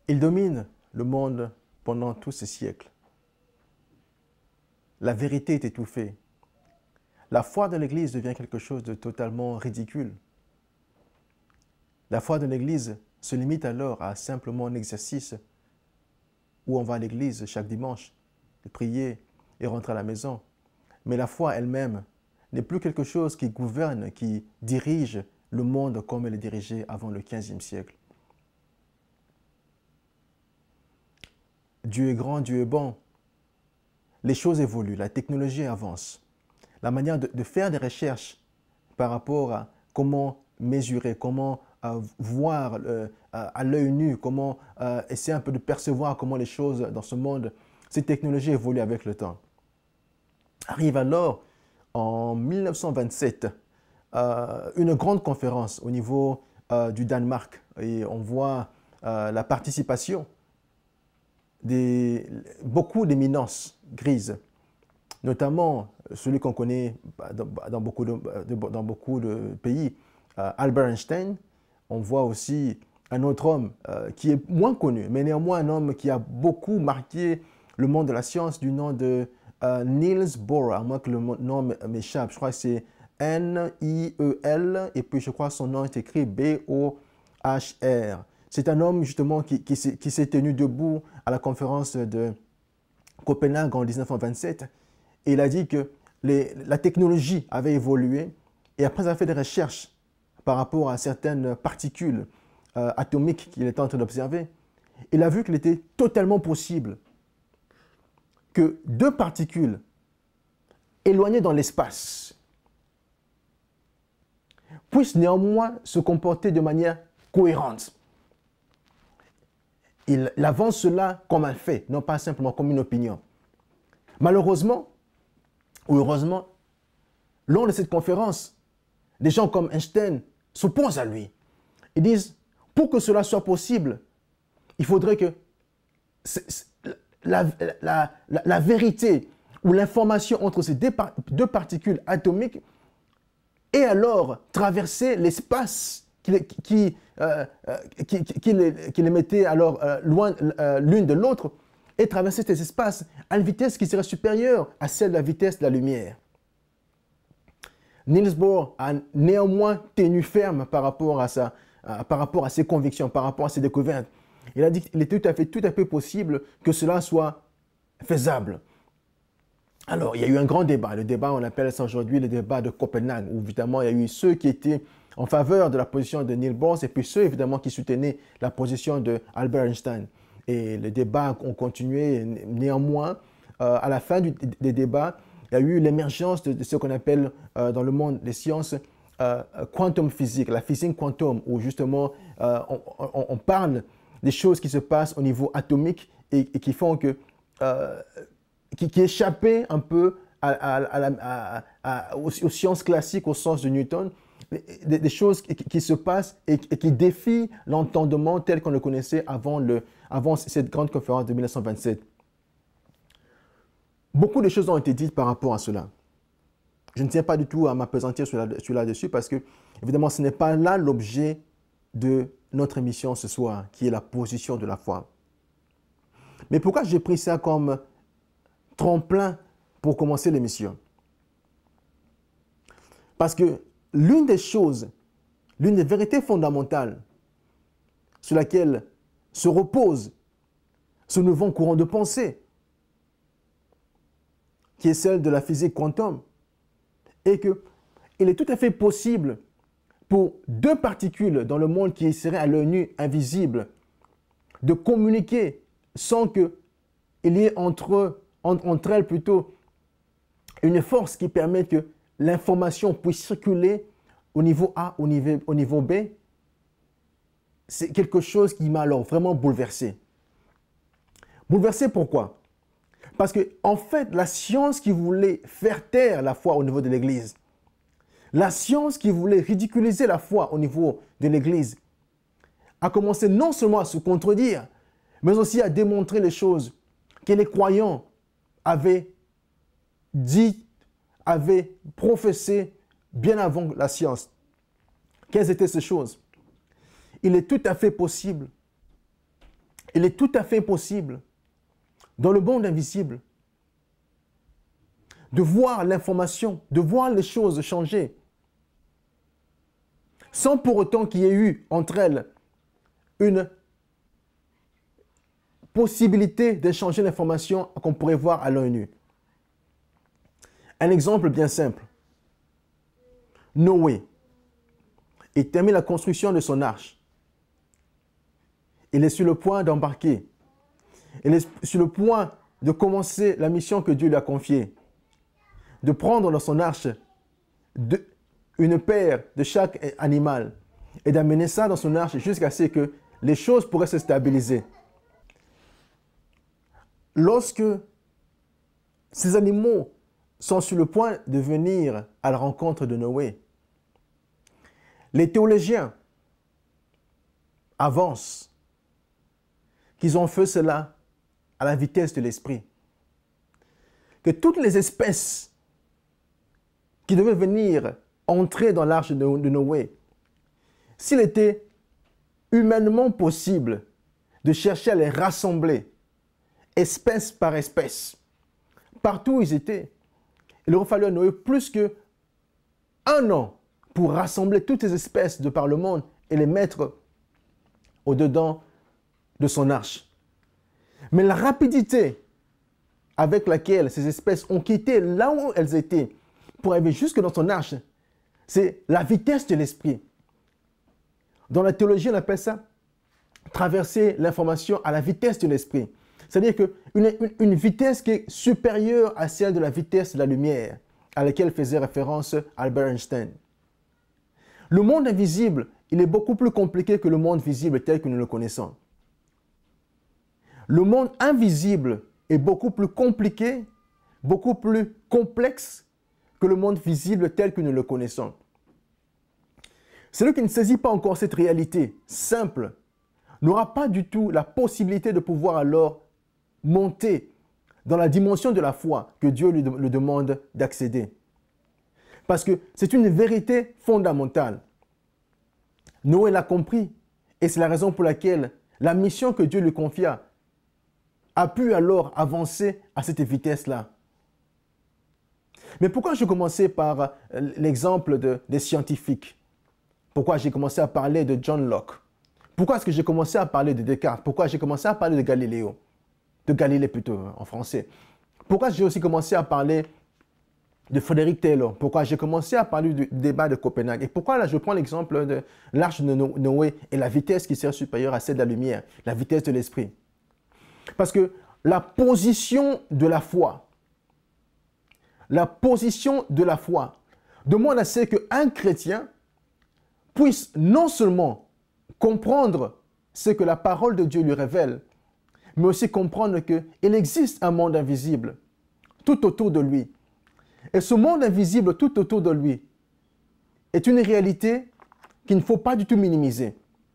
Il domine le monde pendant tous ces siècles. La vérité est étouffée. La foi de l'Église devient quelque chose de totalement ridicule. La foi de l'Église se limite alors à simplement un exercice où on va à l'Église chaque dimanche, prier et rentrer à la maison. Mais la foi elle-même n'est plus quelque chose qui gouverne, qui dirige le monde comme elle est dirigée avant le XVe siècle. Dieu est grand, Dieu est bon. Les choses évoluent, la technologie avance. La manière de faire des recherches par rapport à comment mesurer, comment voir à l'œil nu, comment essayer un peu de percevoir comment les choses dans ce monde, ces technologies évoluent avec le temps. Arrive alors, en 1927, une grande conférence au niveau du Danemark et on voit la participation beaucoup d'éminences grises, notamment celui qu'on connaît dans beaucoup de pays, Albert Einstein. On voit aussi un autre homme qui est moins connu, mais néanmoins un homme qui a beaucoup marqué le monde de la science du nom de Niels Bohr, à moins que le nom m'échappe. Je crois que c'est N-I-E-L, et puis je crois que son nom est écrit B-O-H-R. C'est un homme justement qui s'est tenu debout à la conférence de Copenhague en 1927. Et il a dit que la technologie avait évolué et après avoir fait des recherches par rapport à certaines particules atomiques qu'il était en train d'observer, il a vu qu'il était totalement possible que deux particules éloignées dans l'espace puissent néanmoins se comporter de manière cohérente. Il avance cela comme un fait, non pas simplement comme une opinion. Malheureusement, ou heureusement, lors de cette conférence, des gens comme Einstein s'opposent à lui. Ils disent, pour que cela soit possible, il faudrait que la vérité ou l'information entre ces deux particules atomiques ait alors traversé l'espace qui les mettait alors loin l'une de l'autre et traverser ces espaces à une vitesse qui serait supérieure à celle de la vitesse de la lumière. Niels Bohr a néanmoins tenu ferme par rapport à ses convictions, par rapport à ses découvertes. Il a dit qu'il était tout à fait possible que cela soit faisable. Alors, il y a eu un grand débat. Le débat, on appelle ça aujourd'hui le débat de Copenhague, où évidemment, il y a eu ceux qui étaient en faveur de la position de Niels Bohr et puis ceux, évidemment, qui soutenaient la position de Albert Einstein. Et les débats ont continué. Néanmoins, à la fin des débats, il y a eu l'émergence de ce qu'on appelle dans le monde des sciences quantum physique, la physique quantum, où justement on parle des choses qui se passent au niveau atomique et qui font que qui échappaient un peu aux sciences classiques au sens de Newton, des choses qui se passent et qui défient l'entendement tel qu'on le connaissait avant cette grande conférence de 1927. Beaucoup de choses ont été dites par rapport à cela. Je ne tiens pas du tout à m'appesantir sur là-dessus parce que, évidemment, ce n'est pas là l'objet de notre émission ce soir, qui est la position de la foi. Mais pourquoi j'ai pris ça comme tremplin pour commencer l'émission? Parce que l'une des choses, l'une des vérités fondamentales sur laquelle se repose ce nouveau courant de pensée, qui est celle de la physique quantum, est qu'il est tout à fait possible pour deux particules dans le monde qui seraient à l'œil nu invisibles de communiquer sans qu'il y ait entre elles plutôt une force qui permette que l'information puisse circuler au niveau A, au niveau B. C'est quelque chose qui m'a alors vraiment bouleversé. Bouleversé pourquoi? Parce que, en fait, la science qui voulait faire taire la foi au niveau de l'Église, la science qui voulait ridiculiser la foi au niveau de l'Église, a commencé non seulement à se contredire, mais aussi à démontrer les choses que les croyants avaient dit, avaient professé bien avant la science. Quelles étaient ces choses? Il est tout à fait possible, il est tout à fait possible, dans le monde invisible, de voir l'information, de voir les choses changer, sans pour autant qu'il y ait eu entre elles une possibilité d'échanger l'information qu'on pourrait voir à l'œil nu. Un exemple bien simple. Noé, il termine la construction de son arche. Il est sur le point d'embarquer. Il est sur le point de commencer la mission que Dieu lui a confiée. De prendre dans son arche une paire de chaque animal et d'amener ça dans son arche jusqu'à ce que les choses pourraient se stabiliser. Lorsque ces animaux sont sur le point de venir à la rencontre de Noé, les théologiens avancent qu'ils ont fait cela à la vitesse de l'esprit. Que toutes les espèces qui devaient venir entrer dans l'arche de Noé, s'il était humainement possible de chercher à les rassembler, espèce par espèce, partout où ils étaient, il aurait fallu à Noé plus qu'1 an pour rassembler toutes les espèces de par le monde et les mettre au-dedans de son arche. Mais la rapidité avec laquelle ces espèces ont quitté là où elles étaient pour arriver jusque dans son arche, c'est la vitesse de l'esprit. Dans la théologie, on appelle ça traverser l'information à la vitesse de l'esprit. C'est-à-dire qu'une vitesse qui est supérieure à celle de la vitesse de la lumière, à laquelle faisait référence Albert Einstein. Le monde invisible, il est beaucoup plus compliqué que le monde visible tel que nous le connaissons. Le monde invisible est beaucoup plus compliqué, beaucoup plus complexe que le monde visible tel que nous le connaissons. Celui qui ne saisit pas encore cette réalité simple n'aura pas du tout la possibilité de pouvoir alors monter dans la dimension de la foi que Dieu lui demande d'accéder. Parce que c'est une vérité fondamentale. Noé l'a compris et c'est la raison pour laquelle la mission que Dieu lui confia a pu alors avancer à cette vitesse-là. Mais pourquoi je commençais par l'exemple des scientifiques? Pourquoi j'ai commencé à parler de John Locke? Pourquoi est-ce que j'ai commencé à parler de Descartes? Pourquoi j'ai commencé à parler de Galiléo? De Galilée plutôt, en français. Pourquoi j'ai aussi commencé à parler de Frédéric Taylor? Pourquoi j'ai commencé à parler du débat de Copenhague? Et pourquoi là je prends l'exemple de l'arche de Noé et la vitesse qui serait supérieure à celle de la lumière, la vitesse de l'esprit? Parce que la position de la foi demande à ce qu'un chrétien puisse non seulement comprendre ce que la parole de Dieu lui révèle, mais aussi comprendre qu'il existe un monde invisible tout autour de lui. Et ce monde invisible tout autour de lui est une réalité qu'il ne faut pas du tout minimiser.